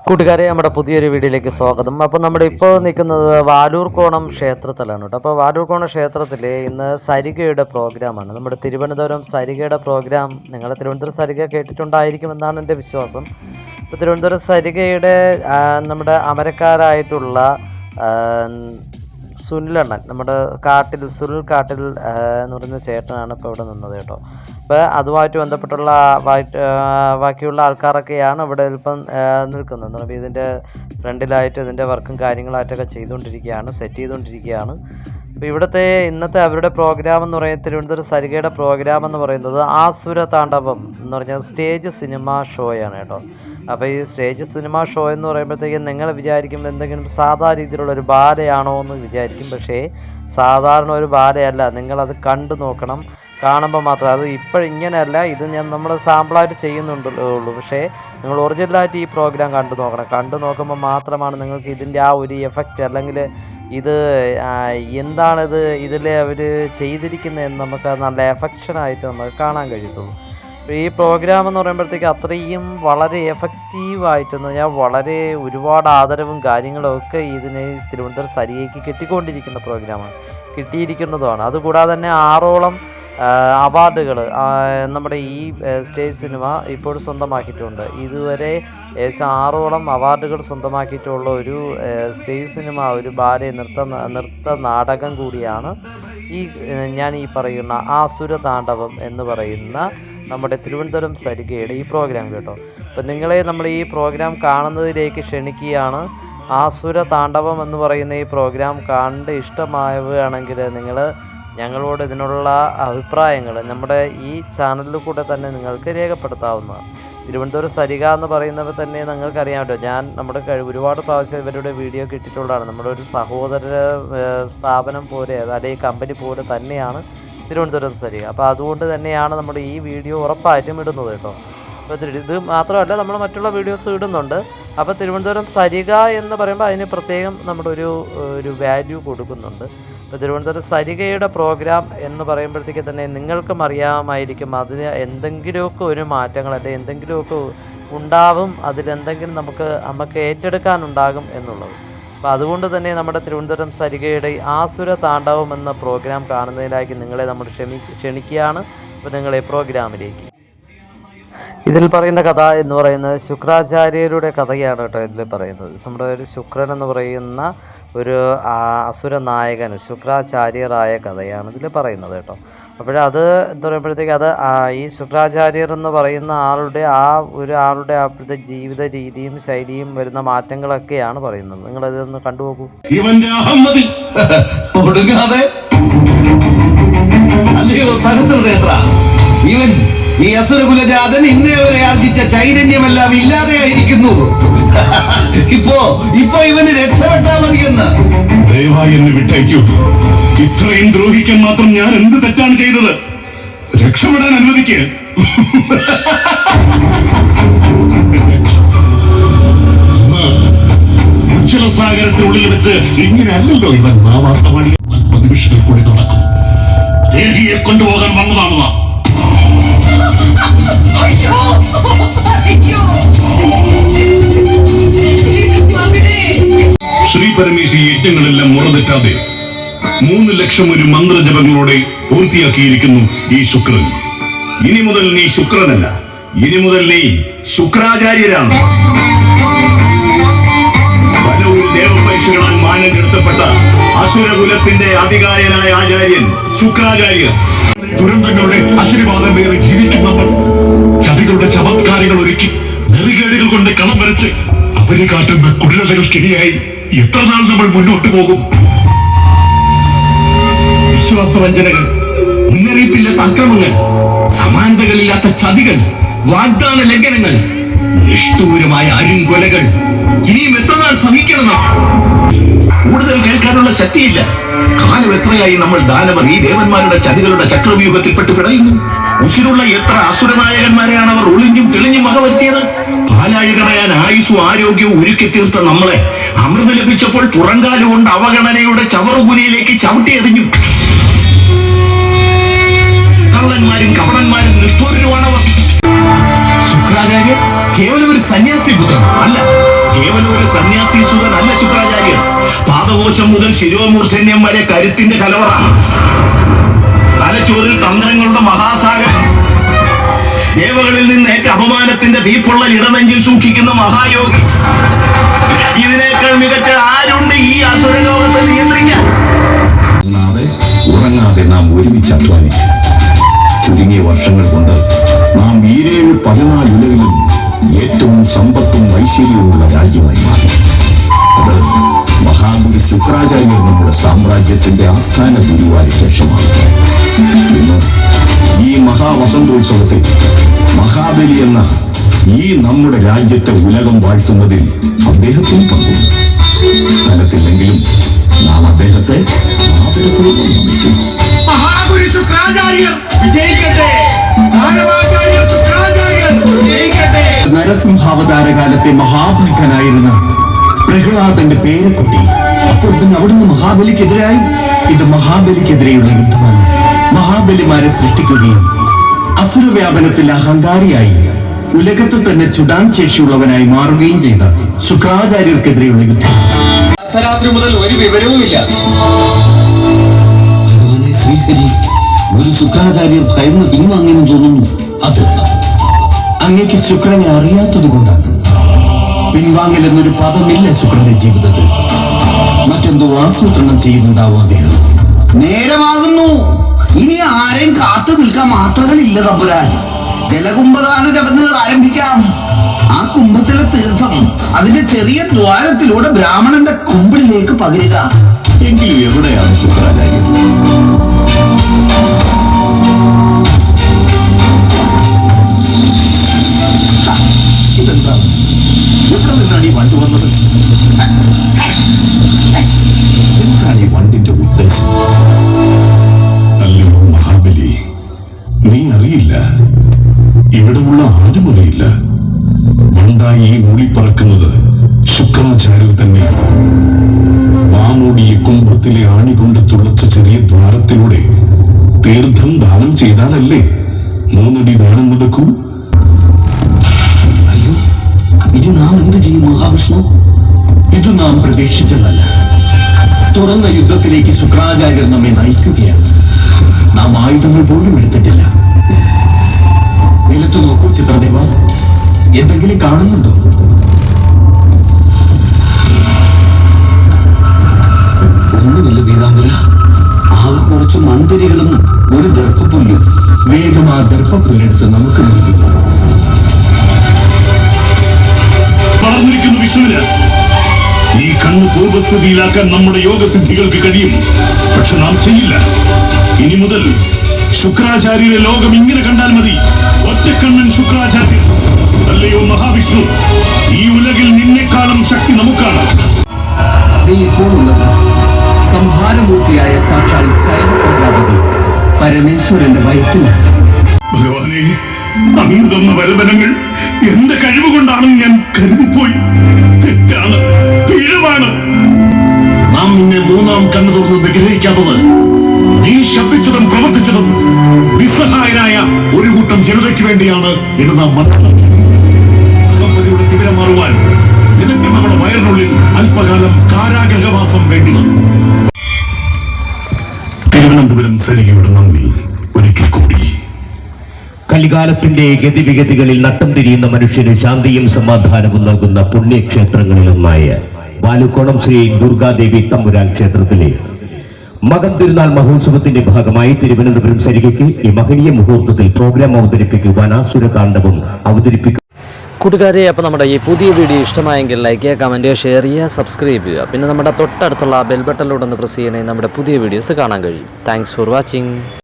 കൂട്ടുകാരെ, നമ്മുടെ പുതിയൊരു വീഡിയോയിലേക്ക് സ്വാഗതം. അപ്പോൾ നമ്മുടെ ഇപ്പോൾ നിൽക്കുന്നത് വാലൂർക്കോണം ക്ഷേത്രത്തിലാണ് കേട്ടോ. അപ്പോൾ വാലൂർക്കോണം ക്ഷേത്രത്തിൽ ഇന്ന് സരികയുടെ പ്രോഗ്രാമാണ്. നമ്മുടെ തിരുവനന്തപുരം സരികയുടെ പ്രോഗ്രാം നിങ്ങൾ തിരുവനന്തപുരം സരിക കേട്ടിട്ടുണ്ടായിരിക്കുമെന്നാണ് എൻ്റെ വിശ്വാസം. ഇപ്പോൾ തിരുവനന്തപുരം സരികയുടെ നമ്മുടെ അമരക്കാരായിട്ടുള്ള സുനിലണ്ണൻ, നമ്മുടെ സുനിൽ കാട്ടിൽ എന്ന് പറയുന്ന ചേട്ടനാണ് ഇപ്പോൾ ഇവിടെ നിന്നത് കേട്ടോ. അപ്പോൾ അതുമായിട്ട് ബന്ധപ്പെട്ടുള്ള ബാക്കിയുള്ള ആൾക്കാരൊക്കെയാണ് ഇവിടെ ഇപ്പം നിൽക്കുന്നത്. അപ്പോൾ ഇതിൻ്റെ ഫ്രണ്ടിലായിട്ട് ഇതിൻ്റെ വർക്കും കാര്യങ്ങളായിട്ടൊക്കെ ചെയ്തുകൊണ്ടിരിക്കുകയാണ്, സെറ്റ് ചെയ്തുകൊണ്ടിരിക്കുകയാണ്. അപ്പോൾ ഇവിടുത്തെ ഇന്നത്തെ അവരുടെ പ്രോഗ്രാം എന്ന് പറയുന്നത് തിരുവനന്തപുരം സരികയുടെ പ്രോഗ്രാം എന്ന് പറയുന്നത് ആസുര താണ്ഡവം എന്ന് പറഞ്ഞാൽ സ്റ്റേജ് സിനിമ ഷോയാണ് കേട്ടോ. അപ്പോൾ ഈ സ്റ്റേജ് സിനിമ ഷോ എന്ന് പറയുമ്പോഴത്തേക്കും നിങ്ങൾ വിചാരിക്കും എന്തെങ്കിലും സാധാ രീതിയിലുള്ളൊരു ബാലയാണോ എന്ന് വിചാരിക്കും. പക്ഷേ സാധാരണ ഒരു ബാലയല്ല, നിങ്ങളത് കണ്ടു നോക്കണം. കാണുമ്പോൾ മാത്രം, അത് ഇങ്ങനെയല്ല, ഇത് നമ്മൾ സാമ്പിളായിട്ട് ചെയ്യുന്നുള്ളൂ. പക്ഷേ നിങ്ങൾ ഒറിജിനലായിട്ട് ഈ പ്രോഗ്രാം കണ്ടു നോക്കണം. കണ്ടു നോക്കുമ്പോൾ മാത്രമാണ് നിങ്ങൾക്ക് ഇതിൻ്റെ ആ ഒരു എഫക്റ്റ്, അല്ലെങ്കിൽ ഇത് എന്താണിത് ഇതിൽ അവർ ചെയ്തിരിക്കുന്നതെന്ന് നമുക്ക് നല്ല എഫക്ഷനായിട്ട് നമുക്ക് കാണാൻ കഴിയത്തുള്ളൂ. ഈ പ്രോഗ്രാം എന്ന് പറയുമ്പോഴത്തേക്ക് അത്രയും വളരെ എഫക്റ്റീവായിട്ടെന്ന് പറഞ്ഞാൽ വളരെ ഒരുപാട് ആദരവും കാര്യങ്ങളും ഒക്കെ ഇതിന് തിരുവനന്തപുരം സരികയ്ക്ക് കിട്ടിക്കൊണ്ടിരിക്കുന്ന പ്രോഗ്രാമാണ്, കിട്ടിയിരിക്കുന്നതുമാണ്. അതുകൂടാതെ തന്നെ 6ഓളം അവാർഡുകൾ നമ്മുടെ ഈ സ്റ്റേജ് സിനിമ ഇപ്പോൾ സ്വന്തമാക്കിയിട്ടുണ്ട്. ഇതുവരെ ഏകദേശം 6ഓളം അവാർഡുകൾ സ്വന്തമാക്കിയിട്ടുള്ള ഒരു സ്റ്റേജ് സിനിമ, ഒരു ബാലെ നൃത്ത നാടകം കൂടിയാണ് ഞാൻ ഈ പറയുന്ന ആസുര താണ്ഡവം എന്ന് പറയുന്ന നമ്മുടെ തിരുവനന്തപുരം സരികയുടെ ഈ പ്രോഗ്രാം കേട്ടോ. അപ്പം നിങ്ങളെ നമ്മൾ ഈ പ്രോഗ്രാം കാണുന്നതിലേക്ക് ക്ഷണിക്കുകയാണ്. ആസുര താണ്ഡവം എന്ന് പറയുന്ന ഈ പ്രോഗ്രാം കണ്ട് ഇഷ്ടമാവുകയാണെങ്കിൽ നിങ്ങൾ ഞങ്ങളോട് ഇതിനുള്ള അഭിപ്രായങ്ങൾ നമ്മുടെ ഈ ചാനലിൽ കൂടെ തന്നെ നിങ്ങൾക്ക് രേഖപ്പെടുത്താവുന്നതാണ്. തിരുവനന്തപുരം സരിക എന്ന് പറയുന്നവർ തന്നെ നിങ്ങൾക്കറിയാം കേട്ടോ. ഞാൻ നമ്മുടെ ഒരുപാട് പ്രാവശ്യം ഇവരുടെ വീഡിയോ കിട്ടിയിട്ടുള്ളതാണ്. നമ്മുടെ ഒരു സഹോദര സ്ഥാപനം പോലെ, അല്ലെങ്കിൽ കമ്പനി പോലെ തന്നെയാണ് തിരുവനന്തപുരം സരിക. അപ്പോൾ അതുകൊണ്ട് തന്നെയാണ് നമ്മുടെ ഈ വീഡിയോ ഉറപ്പായിട്ടും ഇടുന്നത് കേട്ടോ. അപ്പോൾ ഇത് മാത്രമല്ല, നമ്മൾ മറ്റുള്ള വീഡിയോസ് ഇടുന്നുണ്ട്. അപ്പോൾ തിരുവനന്തപുരം സരിക എന്ന് പറയുമ്പോൾ അതിന് പ്രത്യേകം നമ്മുടെ ഒരു വാല്യൂ കൊടുക്കുന്നുണ്ട്. ഇപ്പോൾ തിരുവനന്തപുരം സരികയുടെ പ്രോഗ്രാം എന്ന് പറയുമ്പോഴത്തേക്ക് തന്നെ നിങ്ങൾക്കും അറിയാമായിരിക്കും അതിന് എന്തെങ്കിലുമൊക്കെ ഒരു മാറ്റങ്ങൾ, അല്ലെങ്കിൽ എന്തെങ്കിലുമൊക്കെ ഉണ്ടാവും, അതിലെന്തെങ്കിലും നമുക്ക് ഏറ്റെടുക്കാനുണ്ടാകും എന്നുള്ളത്. അപ്പോൾ അതുകൊണ്ട് തന്നെ നമ്മുടെ തിരുവനന്തപുരം സരികയുടെ ആസുര താണ്ഡവം എന്ന പ്രോഗ്രാം കാണുന്നതിലേക്ക് നിങ്ങളെ നമ്മൾ ക്ഷണിക്കുകയാണ്. അപ്പോൾ നിങ്ങളെ പ്രോഗ്രാമിലേക്ക്. ഇതിൽ പറയുന്ന കഥ എന്ന് പറയുന്നത് ശുക്രാചാര്യരുടെ കഥയാണ് കേട്ടോ. ഇതിൽ പറയുന്നത് നമ്മുടെ ഒരു ശുക്രൻ എന്ന് പറയുന്ന ഒരു അസുര നായകൻ ശുക്രാചാര്യരായ കഥയാണ് ഇതിൽ പറയുന്നത് കേട്ടോ. അപ്പോഴത് എന്താ പറയുമ്പോഴത്തേക്ക് അത് ഈ ശുക്രാചാര്യർ എന്ന് പറയുന്ന ആളുടെ അപ്പോഴത്തെ ജീവിത രീതിയും ശൈലിയും വരുന്ന മാറ്റങ്ങളൊക്കെയാണ് പറയുന്നത്. നിങ്ങളിതൊന്ന് കണ്ടുപോകൂ. ഇവന്റെ അഹമ്മദി ഒടുങ്ങാതെ അല്ലയോ സഹസ്രനേത്ര, ഇവൻ ഈ അസുരകുലജാതൻ ഇന്നേ വരെ ആർജിച്ച ചൈതന്യമെല്ലാം ഇല്ലാതെയായിരിക്കുന്നു. ഇപ്പോ ഇവന് രക്ഷപ്പെട്ടാ മതിയെന്ന്. ദയവായി എന്നെ വിട്ടയക്കൂ. ഇത്രയും ദ്രോഹിക്കാൻ മാത്രം ഞാൻ എന്ത് തെറ്റാണ് ചെയ്തത്? രക്ഷപ്പെടാൻ അനുവദിക്ക്. ഉജ്ജലസാഗരത്തിനുള്ളിൽ വെച്ച് ഇങ്ങനെയല്ലല്ലോ ഇവൻ നാവാർത്തവാടി അല്പനിമിഷങ്ങൾ കൂടി നടക്കും. ദേഹിയെ കൊണ്ടുപോകാൻ വന്നതാണ് നാം. ശ്രീ പരമേശി യജ്ഞങ്ങളെല്ലാം മുറതെറ്റാതെ 3 ലക്ഷം ഒരു മന്ത്രജപങ്ങളോടെ പൂർത്തിയാക്കിയിരിക്കുന്നു ഈ ശുക്രൻ. ഇനി മുതൽ നീ ശുക്രനല്ല, ഇനി മുതൽ നീ ശുക്രാചാര്യരാണ്. പലവും ദേവപരീക്ഷകളാൽ മാനം കെടുത്തപ്പെട്ട അസുരകുലത്തിന്റെ അധികായനായ ആചാര്യൻ ശുക്രാചാര്യർ. ദുരന്തങ്ങളുടെ ആശീർവാദം പേറി ജീവിക്കുന്നവർ ചതികളുടെ ചമത്കാരങ്ങൾ ഒരുക്കി നെറികേടുകൾ കൊണ്ട് കളം വരച്ച് അവരെ കാട്ടുന്ന കുടിലതകൾക്കിരയായി എത്ര നാൾ നമ്മൾ മുന്നോട്ട് പോകും? വിശ്വാസവഞ്ചനകൾ, മുന്നറിയിപ്പില്ലാത്ത അക്രമങ്ങൾ, സമാനതകളില്ലാത്ത ചതികൾ, വാഗ്ദാന ലംഘനങ്ങൾ, നിഷ്ഠൂരമായ അരുംകൊലകൾ ഇനിയും എത്ര നാൾ സഹിക്കണം? കൂടുതൽ കേൾക്കാനുള്ള ശക്തിയില്ല. കാലം എത്രയായി നമ്മൾ ദാനവർ ഈ ദേവന്മാരുടെ ചതികളുടെ ചക്രവ്യൂഹത്തിൽപ്പെട്ട് പിടയുന്നു. ഉസിരുള്ള എത്ര അസുരനായകന്മാരെയാണ് അവർ ഒളിഞ്ഞും തെളിഞ്ഞും വകവരുത്തിയത്. പാലാഴി കളയാൻ ആയുസ്സും ആരോഗ്യവും ഒരുക്കി തീർത്ത നമ്മളെ അമൃത് ലഭിച്ചപ്പോൾ പുറങ്കാലുകൊണ്ട് അവഗണനയുടെ ചവറുകുനിയിലേക്ക് ചവിട്ടിയെറിഞ്ഞു. കള്ളന്മാരും കപടന്മാരും നിഷ്ഠൂരരുമാണവർ. കേവലം ഒരു സന്യാസി പുത്രൻ അല്ല, കേവലം ഒരു സന്യാസി സുതൻ അല്ല ശുക്രാചാര്യർ. പാദകോശം മുതൽ ശിരോമൂർധന്യം വരെ കരുത്തിന്റെ കലവറ, തലച്ചോറിൽ തന്ത്രങ്ങളുടെ മഹാസാഗരം, ദേവകളിൽ നിന്ന് ഏറ്റ അപമാനത്തിന്റെ തീപ്പൊള്ളൽ ഇടനെഞ്ചിൽ സൂക്ഷിക്കുന്ന മഹായോഗി. ഇതിനേക്കാൾ മികച്ച ആരുണ്ട് ഈ അസുരലോകത്തെ നിയന്ത്രിക്കാൻ? ഉറങ്ങാതെ നാം ഒരുമിച്ച് അധ്വാനിച്ചു. ചുരുങ്ങിയ വർഷങ്ങൾ കൊണ്ട് നാം 14 ഉലകിലും ഏറ്റവും സമ്പത്തും ഐശ്വര്യവുമുള്ള രാജ്യമായി മാറി. അത് മഹാഗുരു ശുക്രാചാര്യർ നമ്മുടെ സാമ്രാജ്യത്തിന്റെ ആസ്ഥാന ഗുരുവായ ശേഷമാണ്. ഇന്ന് ഈ മഹാവസന്തോത്സവത്തിൽ മഹാബലി എന്ന ഈ നമ്മുടെ രാജ്യത്തെ ഉലകം വാഴ്ത്തുന്നതിൽ അദ്ദേഹത്തിന് പങ്കുണ്ട്. സ്ഥലത്തില്ലെങ്കിലും നാം അദ്ദേഹത്തെ ആദരപൂർവ്വം നമിക്കുന്നു. മഹാഗുരു ശുക്രാചാര്യർ വിജയിക്കട്ടെ! മാനവാചാര്യ ശുക്രാചാര്യർ വിജയിക്കട്ടെ! നരസിംഹാവതാര കാലത്തെ മഹാഭക്തനായിരുന്ന പ്രഹ്ലാദന്റെ പേരക്കുട്ടി അപ്പോൾ പിന്നെ അവിടുന്ന് മഹാബലിക്കെതിരായി. ഇത് മഹാബലിക്കെതിരെയുള്ള യുദ്ധമാണ്. മഹാബലിമാരെ സൃഷ്ടിക്കുകയും അസുരവ്യാപനത്തിൽ അഹങ്കാരിയായി ഉലകത്ത് തന്നെ ചുടാൻ ശേഷിയുള്ളവനായി മാറുകയും ചെയ്ത ശുക്രാചാര്യർക്കെതിരെയുള്ള യുദ്ധം. അർദ്ധരാത്രി മുതൽ ഒരു വിവരവുമില്ല. ഭഗവാനെ ശ്രീഹരി, ഒരു ശുക്രാചാര്യർ ഭയന്ന് പിൻവാങ്ങെന്ന് തോന്നുന്നു. അത് അങ്ങേക്ക് ശുക്രനെ അറിയാത്തത് കൊണ്ടാണ്. പിൻവാങ്ങൽ എന്നൊരു പദമില്ല ശുക്രന്റെ ജീവിതത്തിൽ. മറ്റെന്തോ ആസൂത്രണം ചെയ്യുന്നുണ്ടാവും അദ്ദേഹം. നേരമാകുന്നു. ഇനി ആരെയും കാത്തു നിൽക്കാൻ മാത്രകളില്ല തമ്പുരാൻ. ജലകുംഭദാന ചടങ്ങുകൾ ആരംഭിക്കാം. ആ കുംഭത്തിലെ തീർത്ഥം അതിന്റെ ചെറിയ ദ്വാരത്തിലൂടെ ബ്രാഹ്മണന്റെ കുമ്പിളിലേക്ക് പകരുക. എങ്കിലും എവിടെയാണ് ശുക്രാചാര്യർ? ഇതെന്താ? എവിടെ നിന്നാണ് ഈ വണ്ട് വന്നത്? എന്താണ് ഈ വണ്ടിന്റെ ഉദ്ദേശം? അല്ലോ മഹാബലി, നീ അറിയില്ല, ഇവിടെയുള്ള ആരും അറിയില്ല. വണ്ടായി ഈ മൂളിപ്പറക്കുന്നത് ശുക്രാചാര്യർ തന്നെയാണ്. വാമൂടിയ കുംഭത്തിലെ ആണികൊണ്ട് തുളച്ച ചെറിയ ദ്വാരത്തിലൂടെ തീർത്ഥം ദാനം ചെയ്താലല്ലേ 3 അടി ദാനം നടക്കൂ? അയ്യോ, ഇനി നാം എന്ത് ചെയ്യും മഹാവിഷ്ണു? ഇത് നാം പ്രതീക്ഷിച്ചതല്ല. തുറന്ന യുദ്ധത്തിലേക്ക് ശുക്രാചാര്യർ നമ്മെ നയിക്കുകയാണ്. നാം ആയുധങ്ങൾ പോലും എടുത്തിട്ടില്ല. നിലത്തു നോക്കൂ ചിത്രദേവ, എന്തെങ്കിലും കാണുന്നുണ്ടോ? ഒന്നുമില്ല പീതാംബര. ആകെ കുറച്ച് മൺതിരികളും ഒരു ദർഭപ്പുല്ലും. വേഗം ആ ദർഭപ്പുല്ലെടുത്ത് നമുക്ക് നൽകുക. വളർന്നിരിക്കുന്ന വിഷ്ണുവിന് ഈ കണ്ണ് പൂർവ്വസ്ഥിതിയിലാക്കാൻ നമ്മുടെ യോഗസിദ്ധികൾക്ക് കഴിയും. പക്ഷെ നാം ചെയ്യില്ല. ഇനി മുതൽ ശുക്രാചാര്യരെ ലോകം ഇങ്ങനെ കണ്ടാൽ മതി. ഒറ്റക്കണ്ണൻ ശുക്രാചാര്യർ. അല്ലയോ മഹാവിഷ്ണു, ഈ ഉലകിൽ നിന്നെക്കാളും ശക്തി നമുക്കാണ്. നീ ഇപ്പോൾ ഉള്ളത് സംഹാരമൂർത്തിയായ സാക്ഷാൽ ശൈവ പ്രജാപതി പരമേശ്വരന്റെ വയറ്റിലാണ്. ഭഗവാനെ, അങ്ങ് തന്ന വരബലങ്ങൾ എന്റെ കഴിവുകൊണ്ടാണെന്ന് ഞാൻ കരുതിപ്പോയി. തെറ്റാണ്, പിഴവാണ്. നാം നിന്നെ 3-ാം കണ്ണു തുറന്ന് നിഗ്രഹിക്കാത്തത് നീ ശബ്ദിച്ചതും പ്രവർത്തിച്ചതും നിസ്സഹായനായ ഒരു കൂട്ടം ജനതയ്ക്ക് വേണ്ടിയാണ് എന്ന് നാം മനസ്സിലാക്കിയത്. അഹമ്മതിയുടെ തിമിരം മാറുവാൻ നിനക്ക് നമ്മുടെ വയറിനുള്ളിൽ അല്പകാലം കാരാഗ്രഹവാസം വേണ്ടി വന്നു. തിരുവനന്തപുരം സരികയുടെ നന്ദി ഒരിക്കൽ കൂടി. കലികാലത്തിന്റെ ഗതിവിഗതികളിൽ നട്ടം തിരിയുന്ന മനുഷ്യന് ശാന്തിയും സമാധാനവും നൽകുന്ന പുണ്യക്ഷേത്രങ്ങളിലൊന്നായ ബാലുക്കോണം ശ്രീ ദുർഗാദേവി തമ്പുരാൻ ക്ഷേത്രത്തിലെ മകം തിരുനാൾ മഹോത്സവത്തിന്റെ ഭാഗമായി തിരുവനന്തപുരം സരികയ്ക്ക് ഈ മഹനീയ മുഹൂർത്തത്തിൽ പ്രോഗ്രാം അവതരിപ്പിക്കുവാൻ ആസുരതാണ്ഡവം അവതരിപ്പിക്കും. കൂട്ടുകാരെ, അപ്പോൾ നമ്മുടെ ഈ പുതിയ വീഡിയോ ഇഷ്ടമായെങ്കിൽ ലൈക്ക് ചെയ്യുക, കമൻറ്റ് ചെയ്യുക, ഷെയർ ചെയ്യുക, സബ്സ്ക്രൈബ് ചെയ്യുക. പിന്നെ നമ്മുടെ തൊട്ടടുത്തുള്ള ബെൽ ബട്ടണിലൂടെ ഒന്ന് പ്രസ് ചെയ്യണമെങ്കിൽ നമ്മുടെ പുതിയ വീഡിയോസ് കാണാൻ കഴിയും. Thanks for watching.